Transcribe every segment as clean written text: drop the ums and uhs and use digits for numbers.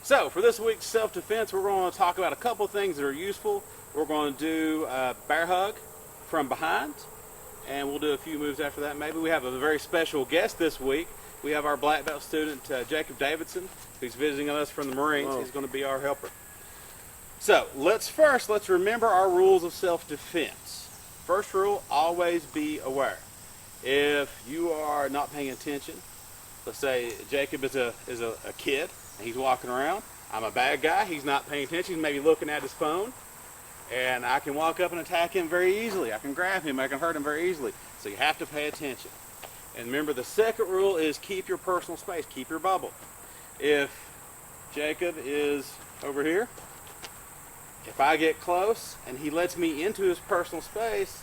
So for this week's self-defense, we're going to talk about a couple of things that are useful. We're going to do a bear hug from behind, and we'll do a few moves after that. Maybe we have a very special guest this week. We have our black belt student, Jacob Davidson, who's visiting us from the Marines. Whoa. He's going to be our helper. So let's remember our rules of self-defense. First rule, always be aware. If you are not paying attention, let's say Jacob is a kid and he's walking around. I'm a bad guy. He's not paying attention. He's maybe looking at his phone, and I can walk up and attack him very easily. I can grab him. I can hurt him very easily. So you have to pay attention. And remember, the second rule is keep your personal space. Keep your bubble. If Jacob is over here, if I get close and he lets me into his personal space,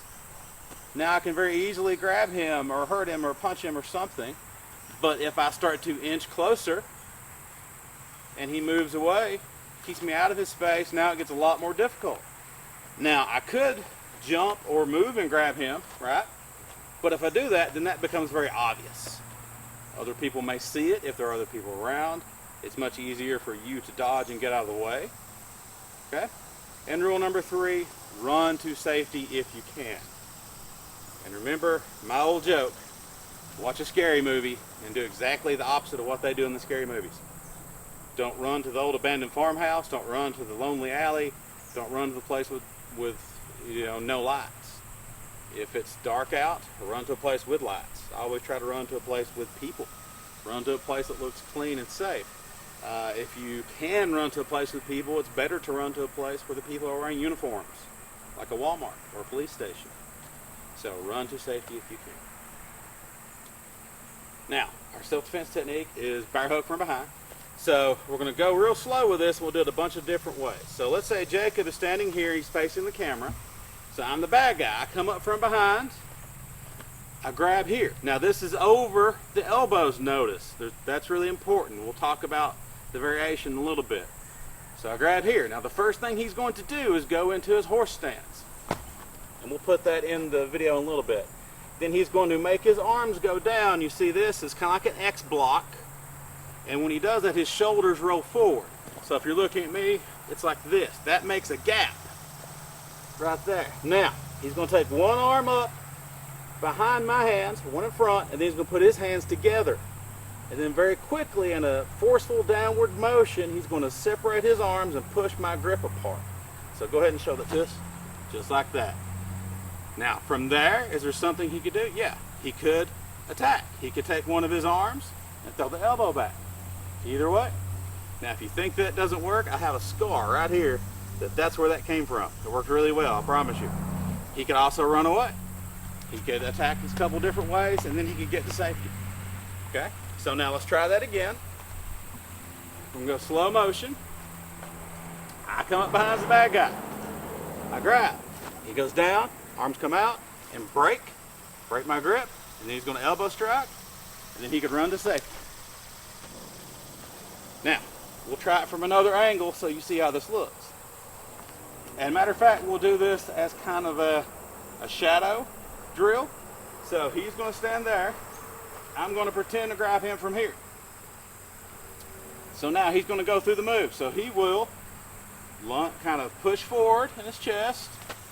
now I can very easily grab him or hurt him or punch him or something. But if I start to inch closer and he moves away, keeps me out of his space, now it gets a lot more difficult. Now I could jump or move and grab him, right? But if I do that, then that becomes very obvious. Other people may see it if there are other people around. It's much easier for you to dodge and get out of the way. Okay? And rule number 3, run to safety if you can. And remember my old joke, watch a scary movie and do exactly the opposite of what they do in the scary movies. Don't run to the old abandoned farmhouse, don't run to the lonely alley, don't run to the place with no lights. If it's dark out, run to a place with lights. I always try to run to a place with people. Run to a place that looks clean and safe. If you can run to a place with people, it's better to run to a place where the people are wearing uniforms, like a Walmart or a police station. So run to safety if you can. Now, our self-defense technique is bear hug from behind. So we're going to go real slow with this. We'll do it a bunch of different ways. So let's say Jacob is standing here. He's facing the camera. So I'm the bad guy. I come up from behind. I grab here. Now this is over the elbows, notice. That's really important. We'll talk about the variation in a little bit. So I grab here. Now the first thing he's going to do is go into his horse stance. And we'll put that in the video in a little bit. Then he's going to make his arms go down. You see this? It's kind of like an X block. And when he does that, his shoulders roll forward. So if you're looking at me, it's like this. That makes a gap right there. Now, he's going to take one arm up behind my hands, one in front, and then he's going to put his hands together. And then very quickly, in a forceful downward motion, he's going to separate his arms and push my grip apart. So go ahead and show that to us. Just like that. Now, from there, is there something he could do? Yeah, he could attack. He could take one of his arms and throw the elbow back. Either way. Now, if you think that doesn't work, I have a scar right here that's where that came from. It worked really well, I promise you. He could also run away. He could attack us a couple different ways, and then he could get to safety. Okay? So now let's try that again. I'm going to go slow motion. I come up behind the bad guy. I grab. He goes down, arms come out, and break my grip, and then he's going to elbow strike, and then he could run to safety. Now, we'll try it from another angle so you see how this looks. And matter of fact, we'll do this as kind of a shadow drill. So he's going to stand there. I'm going to pretend to grab him from here. So now he's going to go through the move. So he will kind of push forward in his chest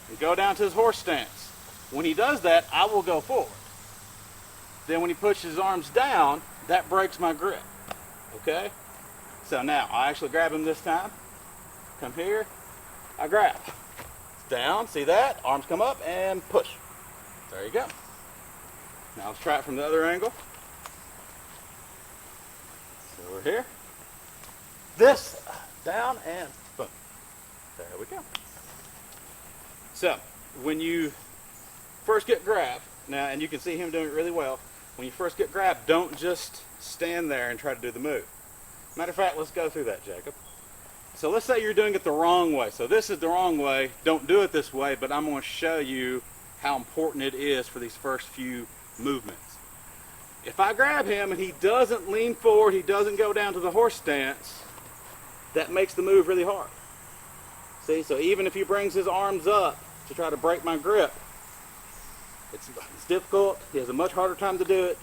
and go down to his horse stance. When he does that, I will go forward. Then when he pushes his arms down, that breaks my grip. Okay? So now, I actually grab him this time. Come here. I grab. Down, see that? Arms come up and push. There you go. Now let's try it from the other angle. So we're here. This, down and boom. There we go. So, when you first get grabbed, now, and you can see him doing it really well, when you first get grabbed, don't just stand there and try to do the move. Matter of fact, let's go through that, Jacob. So let's say you're doing it the wrong way. So this is the wrong way. Don't do it this way, but I'm going to show you how important it is for these first few movements. If I grab him and he doesn't lean forward, he doesn't go down to the horse stance, that makes the move really hard. See, so even if he brings his arms up to try to break my grip, it's difficult. He has a much harder time to do it.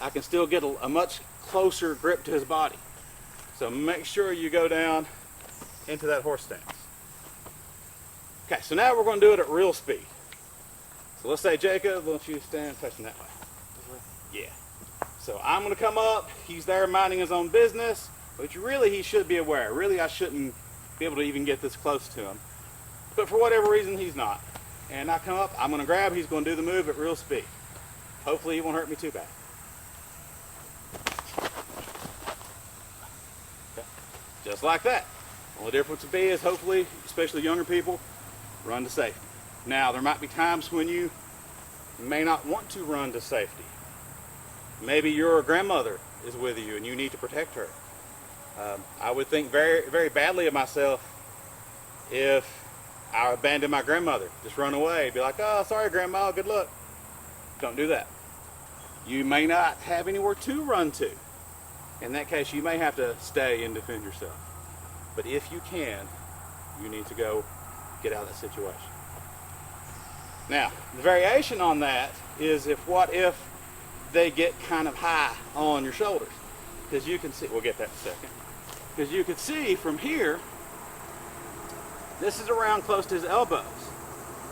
I can still get a much closer grip to his body. So make sure you go down into that horse stance. Okay, so now we're going to do it at real speed. So let's say, Jacob, why don't you stand facing that way? Yeah. So I'm going to come up. He's there minding his own business, which really he should be aware. Really, I shouldn't be able to even get this close to him. But for whatever reason, he's not. And I come up, I'm going to grab, he's going to do the move at real speed. Hopefully he won't hurt me too bad. Okay. Just like that. Only difference would be is hopefully, especially younger people, run to safety. Now, there might be times when you may not want to run to safety. Maybe your grandmother is with you and you need to protect her. I would think very, very badly of myself if I abandoned my grandmother, just run away, be like, oh, sorry, Grandma, good luck. Don't do that. You may not have anywhere to run to. In that case, you may have to stay and defend yourself. But if you can, you need to go get out of that situation. Now, the variation on that is what if they get kind of high on your shoulders? Because you can see, we'll get that in a second. Because you can see from here, this is around close to his elbows.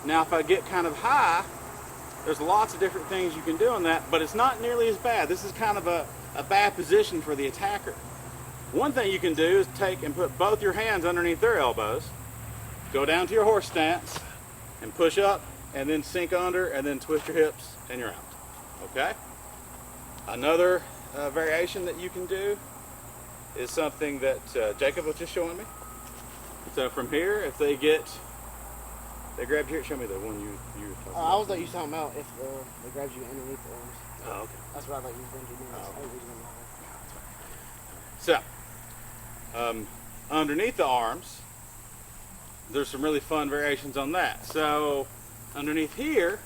Now, if I get kind of high, there's lots of different things you can do on that, but it's not nearly as bad. This is kind of a bad position for the attacker. One thing you can do is take and put both your hands underneath their elbows, go down to your horse stance, and push up, and then sink under, and then twist your hips, and you're out. Okay? Another variation that you can do is something that Jacob was just showing me. So from here, if they grabbed here, show me the one you were talking about. I was like you talking about if they grabbed you underneath the arms. Oh, okay. That's what I thought you were going to do. So, underneath the arms, there's some really fun variations on that. So, underneath here,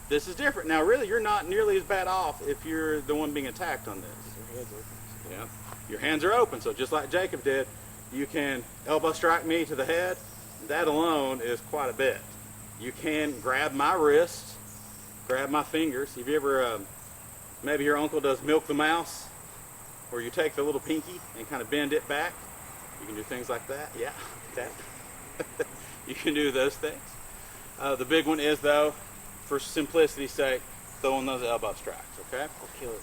this is different. Now, really, you're not nearly as bad off if you're the one being attacked on this. Yeah, your hands are open. So just like Jacob did, you can elbow strike me to the head. That alone is quite a bit. You can grab my wrist, grab my fingers. Have you ever, maybe your uncle does milk the mouse, where you take the little pinky and kind of bend it back. You can do things like that. Yeah, that. You can do those things. The big one is, though, for simplicity's sake, throwing those elbow strikes, okay? I'll kill it.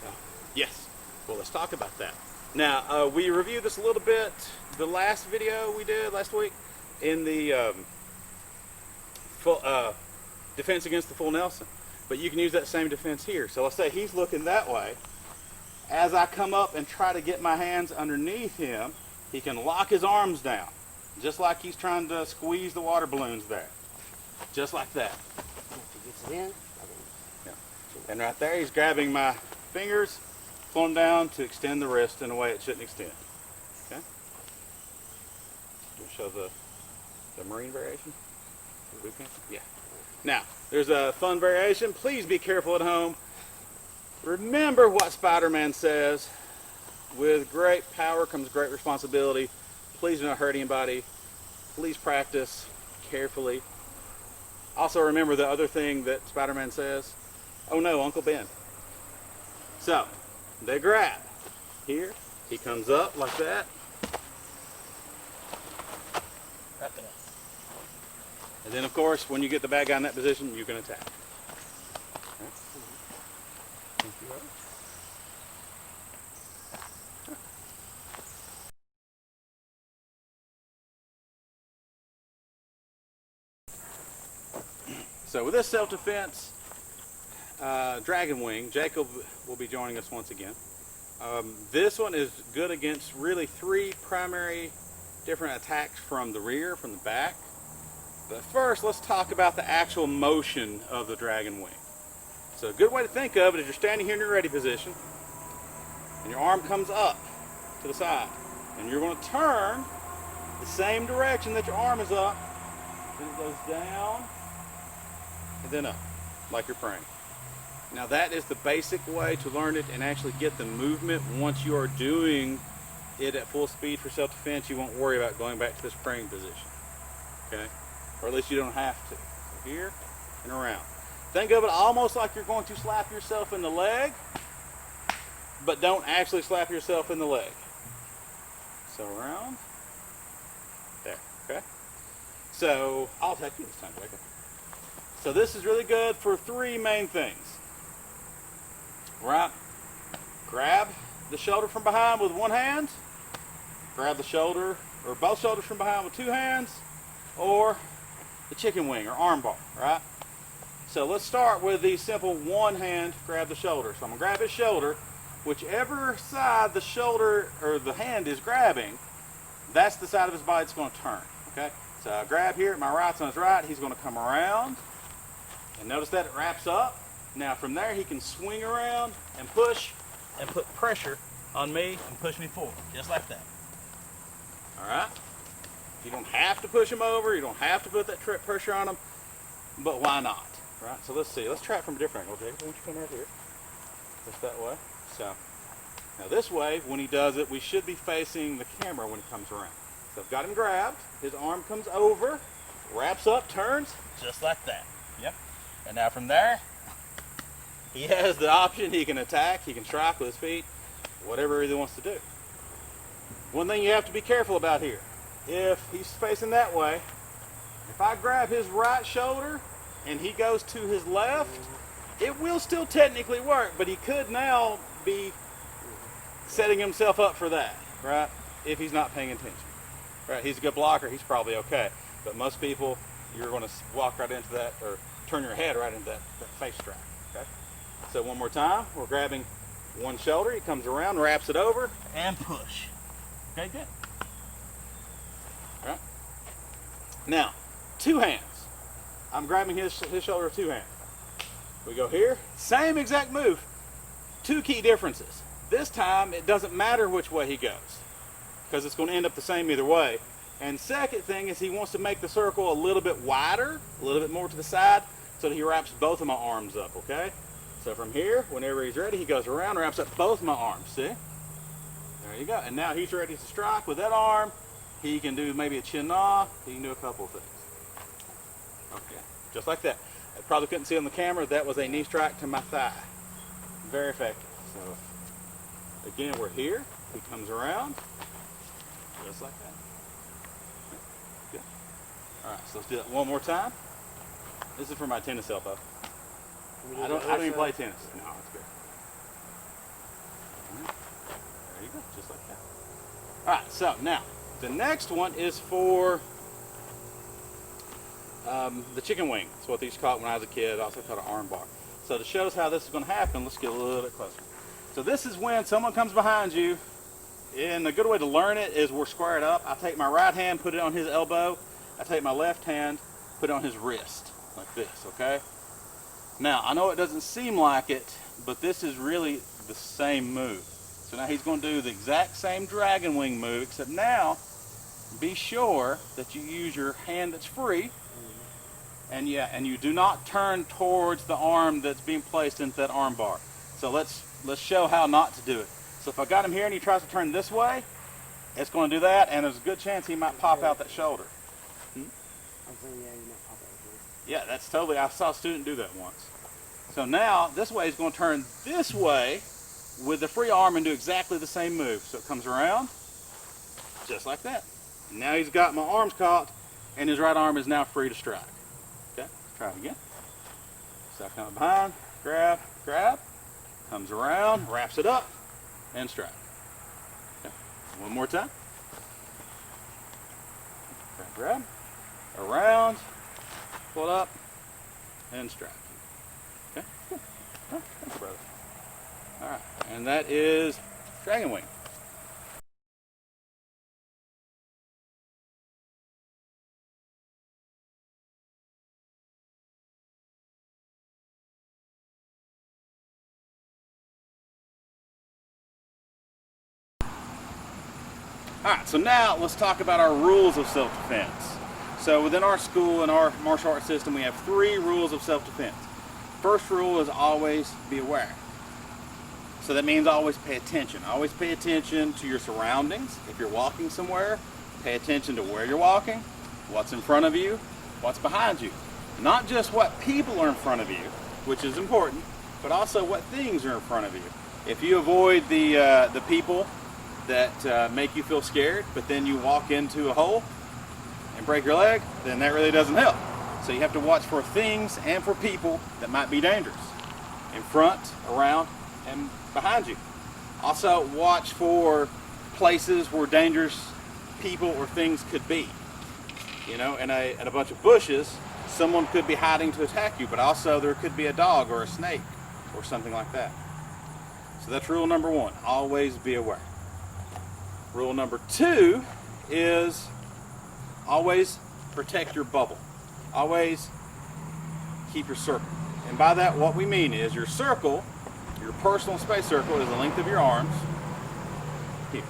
So, yes. Well, let's talk about that. Now, we reviewed this a little bit, the last video we did last week, in the defense against the full Nelson. But you can use that same defense here. So let's say he's looking that way. As I come up and try to get my hands underneath him, he can lock his arms down, just like he's trying to squeeze the water balloons there. Just like that. If he gets it in, Yeah. And right there, he's grabbing my fingers, pulling down to extend the wrist in a way it shouldn't extend. Okay? We'll show the Marine variation. Boot camp? Yeah. Now, there's a fun variation. Please be careful at home. Remember what Spider-Man says. With great power comes great responsibility. Please do not hurt anybody. Please practice carefully. Also remember the other thing that Spider-Man says. Oh no, Uncle Ben. So, they grab. Here, he comes up like that. right there. And then of course, when you get the bad guy in that position, you can attack. Okay. So with this self-defense dragon wing, Jacob will be joining us once again. This one is good against really 3 primary different attacks from the rear, from the back. But first, let's talk about the actual motion of the dragon wing. So a good way to think of it is you're standing here in your ready position, and your arm comes up to the side. And you're going to turn the same direction that your arm is up, then it goes down, and then up, like you're praying. Now that is the basic way to learn it and actually get the movement. Once you are doing it at full speed for self-defense, you won't worry about going back to this praying position. Okay? Or at least you don't have to. So here and around. Think of it almost like you're going to slap yourself in the leg, but don't actually slap yourself in the leg. So around. There, okay? So I'll take you this time, Jacob. So this is really good for three main things. Right? Grab the shoulder from behind with one hand. Grab the shoulder or both shoulders from behind with two hands. Or the chicken wing or arm bar, right? So let's start with the simple one hand grab the shoulder. So I'm gonna grab his shoulder. Whichever side the shoulder or the hand is grabbing, that's the side of his body that's gonna turn, okay? So I grab here, my right's on his right, he's gonna come around. And notice that it wraps up. Now from there he can swing around and push and put pressure on me and push me forward, just like that. All right? You don't have to push him over, you don't have to put that pressure on him, but why not? Right? So let's see, let's try it from a different angle. Jacob, why don't you come right here? Just that way. So now this way, when he does it, we should be facing the camera when he comes around. So I've got him grabbed, his arm comes over, wraps up, turns, just like that. Yep. And now from there, he has the option, he can attack, he can strike with his feet, whatever he wants to do. One thing you have to be careful about here, if he's facing that way, if I grab his right shoulder and he goes to his left, it will still technically work, but he could now be setting himself up for that, right? If he's not paying attention. Right, he's a good blocker, he's probably okay. But most people, you're gonna walk right into that or turn your head right into that face strike, okay? So one more time, we're grabbing one shoulder, he comes around, wraps it over, and push. Okay, good. All right. Now, two hands. I'm grabbing his shoulder with two hands. We go here, same exact move. Two key differences. This time, it doesn't matter which way he goes, because it's going to end up the same either way. And second thing is he wants to make the circle a little bit wider, a little bit more to the side, so that he wraps both of my arms up, okay? So from here, whenever he's ready, he goes around, wraps up both my arms, see? There you go. And now he's ready to strike with that arm. He can do maybe a chin gnaw. He can do a couple of things. Okay, just like that. I probably couldn't see on the camera, that was a knee strike to my thigh. Very effective. So again, we're here. He comes around, just like that. Good. All right, so let's do that one more time. This is for my tennis elbow. I don't even play tennis. No, it's good. There you go, just like that. All right, so now the next one is for the chicken wing. That's what they used to call it when I was a kid. Also called an arm bar. So to show us how this is going to happen, let's get a little bit closer. So this is when someone comes behind you, and a good way to learn it is we're squared up. I take my right hand, put it on his elbow. I take my left hand, put it on his wrist, like this, okay? Now, I know it doesn't seem like it, but this is really the same move. So now he's going to do the exact same dragon wing move, except now, be sure that you use your hand that's free, and you do not turn towards the arm that's being placed into that arm bar. So let's show how not to do it. So if I got him here and he tries to turn this way, it's going to do that, and there's a good chance he might pop out that shoulder. Yeah, that's totally, I saw a student do that once. So now, this way he's going to turn this way with the free arm and do exactly the same move. So it comes around, just like that. And now he's got my arms caught, and his right arm is now free to strike. Okay, try it again. So I come behind, grab, comes around, wraps it up, and strike. Okay. One more time. Grab, around, pull up, and strike. Okay, good. Oh, thanks, brother. All right, and that is dragon wing. All right, so now let's talk about our rules of self-defense. So within our school and our martial arts system, we have 3 rules of self-defense. First rule is always be aware. So that means always pay attention. Always pay attention to your surroundings. If you're walking somewhere, pay attention to where you're walking, what's in front of you, what's behind you. Not just what people are in front of you, which is important, but also what things are in front of you. If you avoid the people that make you feel scared, but then you walk into a hole and break your leg, then that really doesn't help. So you have to watch for things and for people that might be dangerous in front, around, and behind you. Also watch for places where dangerous people or things could be. You know, in a bunch of bushes, someone could be hiding to attack you, but also there could be a dog or a snake or something like that. So that's rule number 1, always be aware. Rule number 2 is always protect your bubble. Always keep your circle. And by that, what we mean is your circle, your personal space circle, is the length of your arms here.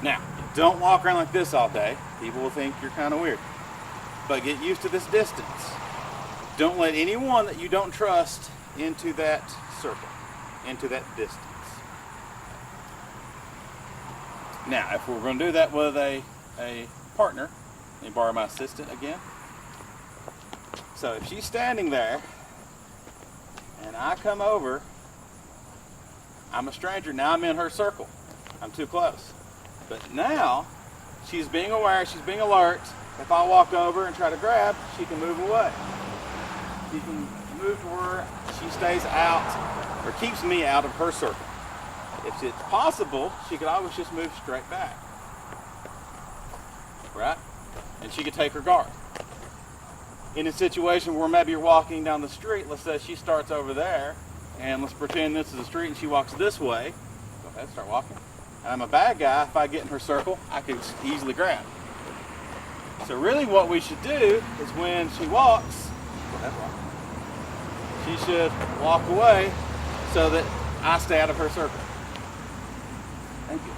Now, don't walk around like this all day. People will think you're kind of weird. But get used to this distance. Don't let anyone that you don't trust into that circle, into that distance. Now, if we're going to do that with a partner, let me borrow my assistant again. So if she's standing there and I come over, I'm a stranger. Now I'm in her circle. I'm too close. But now she's being aware, she's being alert. If I walk over and try to grab, she can move away. She can move to where she stays out or keeps me out of her circle. If it's possible, she could always just move straight back. Right? And she could take her guard. In a situation where maybe you're walking down the street, let's say she starts over there, and let's pretend this is the street and she walks this way. Go ahead, start walking. And I'm a bad guy. If I get in her circle, I could easily grab. So really what we should do is when she walks, go ahead, walk. She should walk away so that I stay out of her circle. Thank you.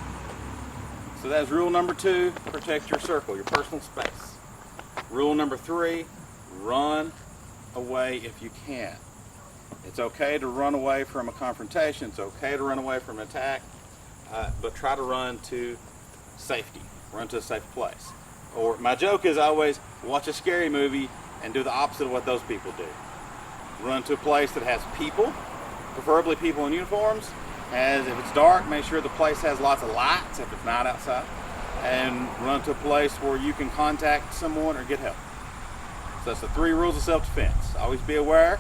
So that's rule number 2, protect your circle, your personal space. Rule number 3, run away if you can. It's okay to run away from a confrontation. It's okay to run away from an attack, but try to run to safety. Run to a safe place. Or my joke is always watch a scary movie and do the opposite of what those people do. Run to a place that has people, preferably people in uniforms. As if it's dark, make sure the place has lots of lights if it's not outside. And run to a place where you can contact someone or get help. So that's the 3 rules of self-defense. Always be aware,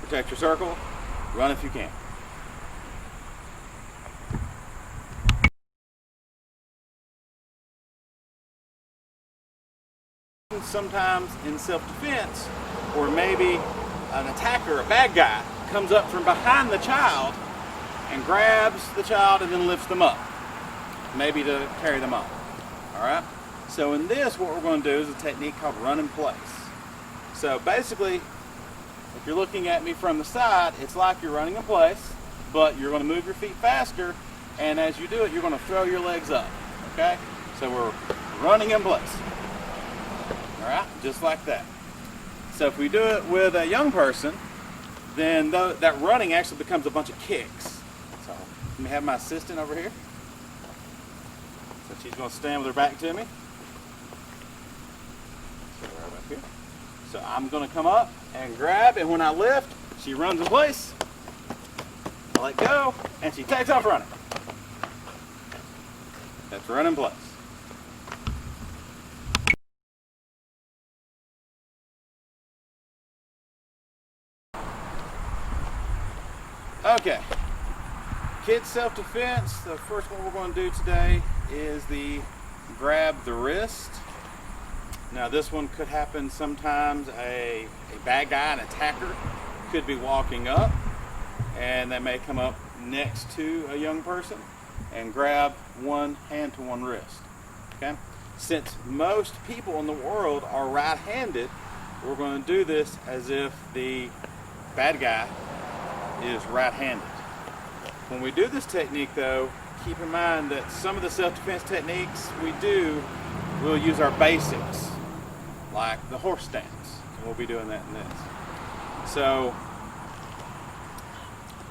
protect your circle, run if you can. Sometimes in self-defense, or maybe an attacker, a bad guy, comes up from behind the child and grabs the child and then lifts them up, maybe to carry them up. All right? So in this, what we're going to do is a technique called run in place. So basically, if you're looking at me from the side, it's like you're running in place, but you're going to move your feet faster, and as you do it, you're going to throw your legs up. Okay? So we're running in place. All right? Just like that. So if we do it with a young person, then that running actually becomes a bunch of kicks. So let me have my assistant over here. So she's going to stand with her back to me. So right back here. So I'm going to come up and grab, and when I lift, she runs in place. I let go, and she takes off running. That's run in place. Okay, kids self-defense, the first one we're going to do today is the grab the wrist. Now this one could happen sometimes. A bad guy, an attacker, could be walking up and they may come up next to a young person and grab one hand to one wrist. Okay? Since most people in the world are right-handed, we're going to do this as if the bad guy is right-handed. When we do this technique though, keep in mind that some of the self-defense techniques we'll use our basics, like the horse stance. We'll be doing that in this. So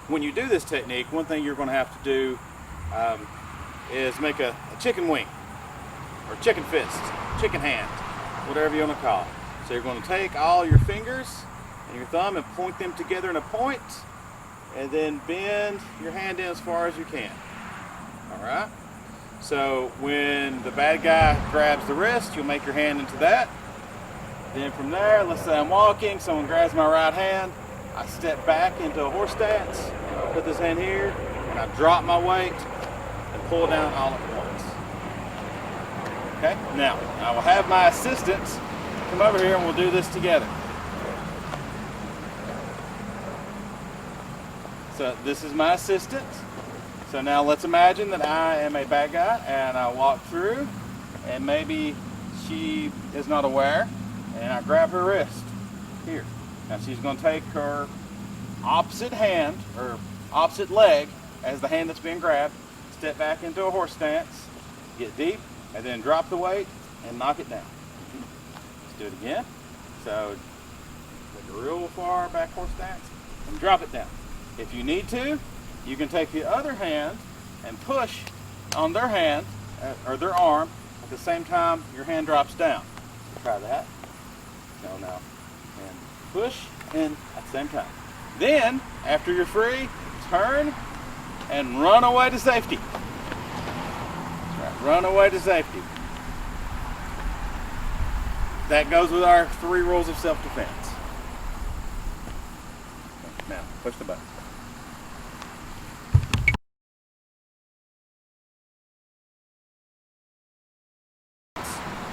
when you do this technique, one thing you're going to have to do is make a chicken wing, or chicken fist, chicken hand, whatever you want to call it. So you're going to take all your fingers and your thumb and point them together in a point, and then bend your hand in as far as you can. All right? So when the bad guy grabs the wrist, you'll make your hand into that. Then from there, let's say I'm walking, someone grabs my right hand, I step back into a horse stance, put this hand here, and I drop my weight and pull down all at once. Okay, now I will have my assistants come over here and we'll do this together. So this is my assistant. So now let's imagine that I am a bad guy and I walk through and maybe she is not aware and I grab her wrist here. Now she's going to take her opposite hand or opposite leg as the hand that's being grabbed, step back into a horse stance, get deep, and then drop the weight and knock it down. Let's do it again. So take a real far back horse stance and drop it down. If you need to, you can take the other hand and push on their hand or their arm at the same time your hand drops down. So try that. No. And push and at the same time. Then, after you're free, turn and run away to safety. That's right, run away to safety. That goes with our 3 rules of self-defense. Now, push the button.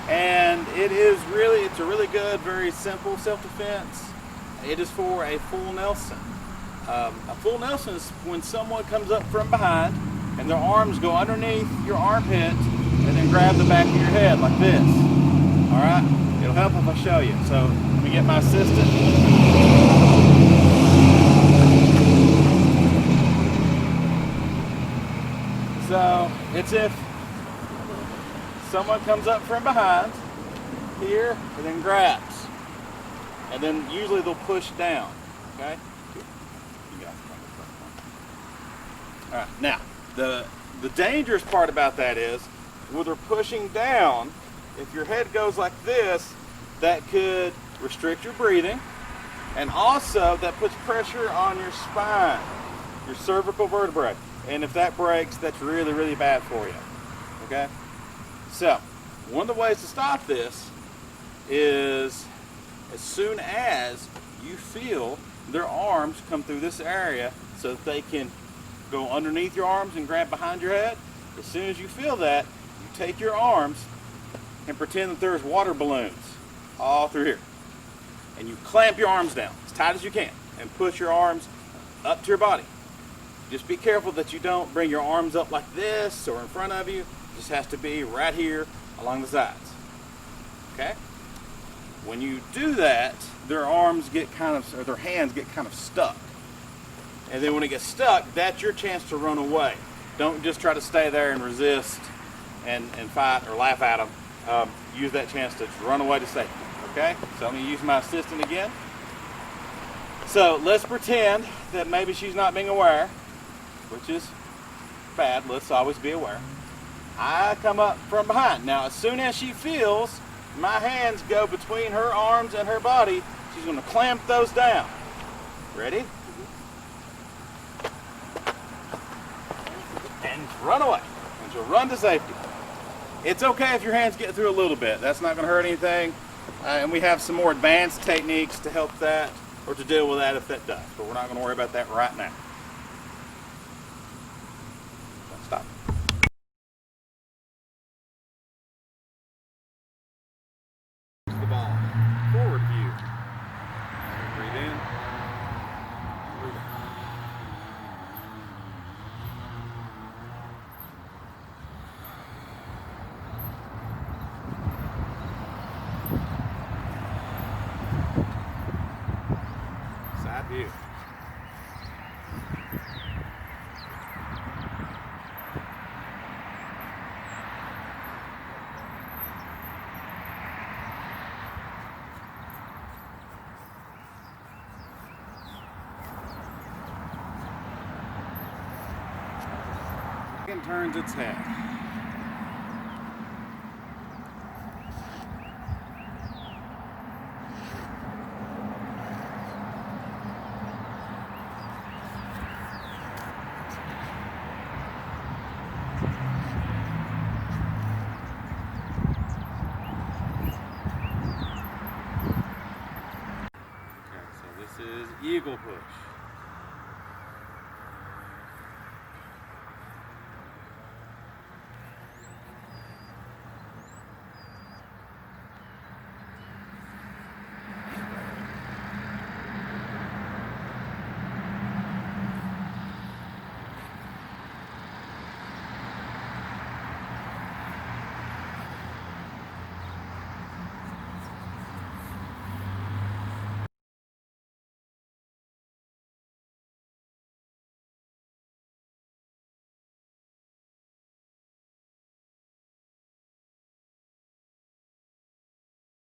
And it's a really good, very simple self-defense. It is for a full Nelson. A full Nelson is when someone comes up from behind and their arms go underneath your armpit and then grab the back of your head like this. All right? It'll help if I show you. So let me get my assistant. So it's if someone comes up from behind here and then grabs. And then usually they'll push down. Okay? Alright, now the dangerous part about that is when they're pushing down, if your head goes like this, that could restrict your breathing, and also that puts pressure on your spine, your cervical vertebrae. And if that breaks, that's really, really bad for you. Okay? So, one of the ways to stop this is as soon as you feel their arms come through this area so that they can go underneath your arms and grab behind your head, as soon as you feel that, you take your arms and pretend that there's water balloons all through here. And you clamp your arms down as tight as you can and push your arms up to your body. Just be careful that you don't bring your arms up like this or in front of you. It just has to be right here along the sides. Okay? When you do that, their hands get kind of stuck. And then when it gets stuck, that's your chance to run away. Don't just try to stay there and resist and fight or laugh at them. Use that chance to run away to safety. Okay? So I'm going to use my assistant again. So let's pretend that maybe she's not being aware, which is bad. Let's always be aware. I come up from behind. Now, as soon as she feels my hands go between her arms and her body, she's going to clamp those down. Ready? And run away. And she'll run to safety. It's okay if your hands get through a little bit. That's not going to hurt anything. And we have some more advanced techniques to help that or to deal with that if that does. But we're not going to worry about that right now. Stop. The ball. Forward view. Breathe in. Breathe out. Side view. And turns its head.